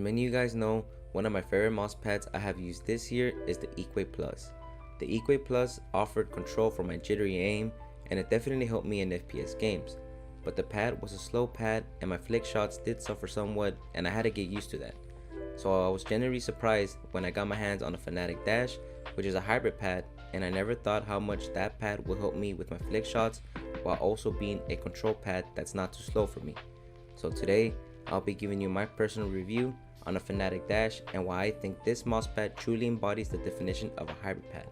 many of you guys know, one of my favorite mouse pads I have used this year is the Equate Plus. The Equate Plus offered control for my jittery aim, and it definitely helped me in FPS games. But the pad was a slow pad and my flick shots did suffer somewhat, and I had to get used to that. So I was genuinely surprised when I got my hands on the Fnatic Dash, which is a hybrid pad, and I never thought how much that pad would help me with my flick shots while also being a control pad that's not too slow for me. So today, I'll be giving you my personal review on the Fnatic Dash and why I think this mouse pad truly embodies the definition of a hybrid pad.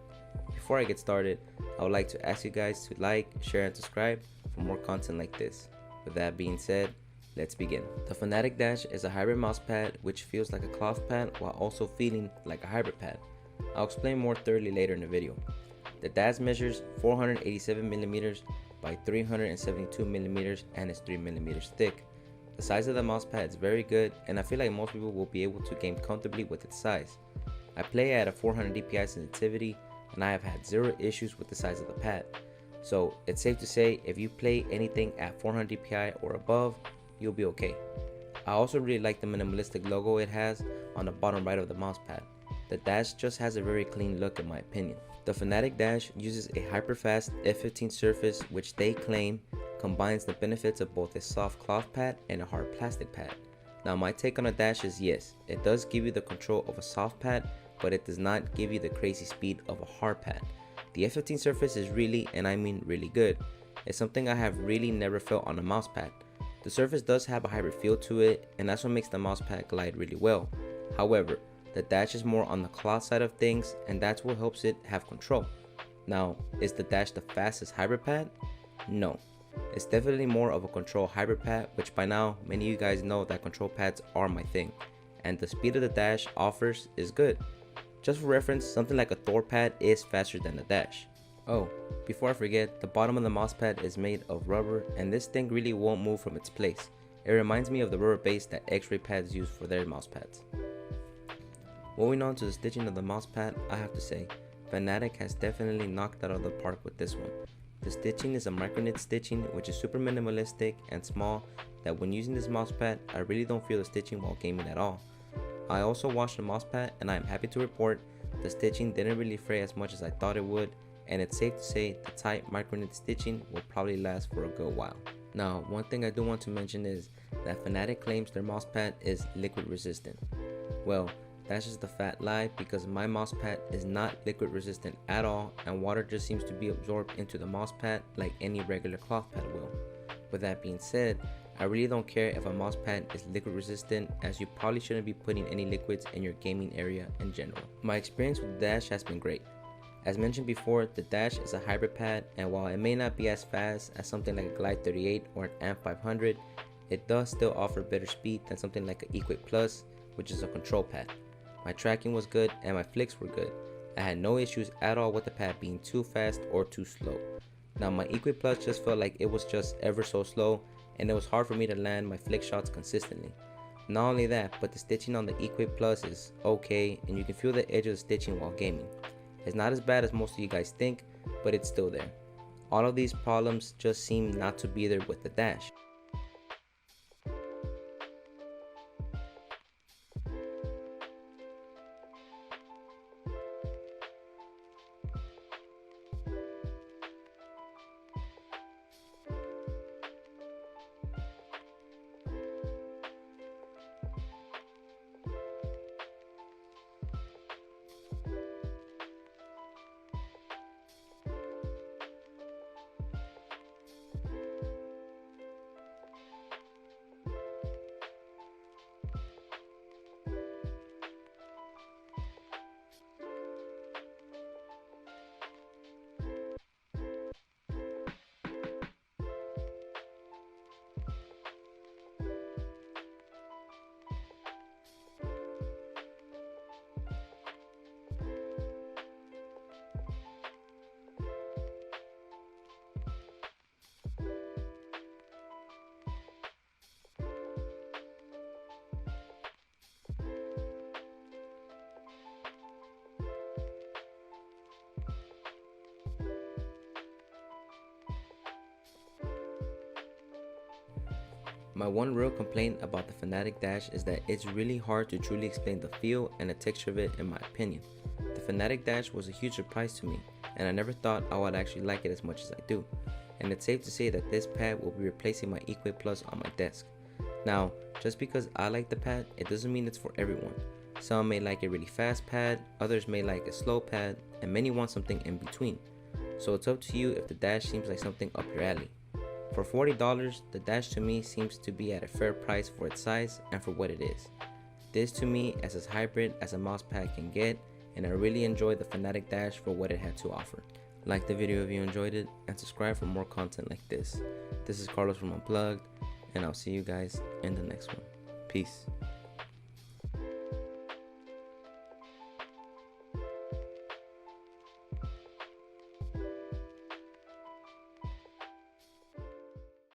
Before I get started, I would like to ask you guys to like, share, and subscribe for more content like this. With that being said, let's begin. The Fnatic Dash is a hybrid mouse pad which feels like a cloth pad while also feeling like a hybrid pad. I'll explain more thoroughly later in the video. The dash measures 487mm by 372mm and is 3mm thick. The size of the mouse pad is very good, and I feel like most people will be able to game comfortably with its size. I play at a 400 DPI sensitivity, and I have had zero issues with the size of the pad. So it's safe to say if you play anything at 400 DPI or above, you'll be okay. I also really like the minimalistic logo it has on the bottom right of the mouse pad. The dash just has a very clean look in my opinion. The Fnatic Dash uses a hyper-fast F15 surface which they claim combines the benefits of both a soft cloth pad and a hard plastic pad. Now my take on the dash is yes, it does give you the control of a soft pad, but it does not give you the crazy speed of a hard pad. The F15 surface is really, and I mean really good. It's something I have really never felt on a mouse pad. The surface does have a hybrid feel to it, and that's what makes the mouse pad glide really well. However, the dash is more on the cloth side of things, and that's what helps it have control. Now, is the dash the fastest hybrid pad? No. It's definitely more of a control hybrid pad, which by now many of you guys know that control pads are my thing, and the speed of the dash offers is good. Just for reference, something like a Thor pad is faster than the dash. Oh, before I forget, the bottom of the mouse pad is made of rubber, and this thing really won't move from its place. It reminds me of the rubber base that X-ray pads use for their mouse pads. Moving on to the stitching of the mouse pad, I have to say, Fnatic has definitely knocked out of the park with this one. The stitching is a micro-knit stitching which is super minimalistic and small that when using this mouse pad, I really don't feel the stitching while gaming at all. I also washed the mouse pad and I am happy to report the stitching didn't really fray as much as I thought it would, and it's safe to say the tight micro-knit stitching will probably last for a good while. Now, one thing I do want to mention is that Fnatic claims their mouse pad is liquid resistant. Well, that's just a fat lie because my mouse pad is not liquid resistant at all, and water just seems to be absorbed into the mouse pad like any regular cloth pad will. With that being said, I really don't care if a mouse pad is liquid resistant, as you probably shouldn't be putting any liquids in your gaming area in general. My experience with the dash has been great. As mentioned before, the dash is a hybrid pad, and while it may not be as fast as something like a Glide 38 or an Amp 500, it does still offer better speed than something like an Equate Plus, which is a control pad. My tracking was good and my flicks were good. I had no issues at all with the pad being too fast or too slow. Now my Equate Plus just felt like it was just ever so slow, and it was hard for me to land my flick shots consistently. Not only that, but the stitching on the Equate Plus is okay, and you can feel the edge of the stitching while gaming. It's not as bad as most of you guys think, but it's still there. All of these problems just seem not to be there with the dash. My one real complaint about the Fnatic Dash is that it's really hard to truly explain the feel and the texture of it in my opinion. The Fnatic Dash was a huge surprise to me, and I never thought I would actually like it as much as I do. And it's safe to say that this pad will be replacing my Equate Plus on my desk. Now, just because I like the pad, it doesn't mean it's for everyone. Some may like a really fast pad, others may like a slow pad, and many want something in between. So it's up to you if the Dash seems like something up your alley. For $40, the Dash to me seems to be at a fair price for its size and for what it is. This to me is as hybrid as a mouse pad can get, and I really enjoy the Fnatic Dash for what it had to offer. Like the video if you enjoyed it, and subscribe for more content like this. This is Carlos from Unplugged, and I'll see you guys in the next one. Peace.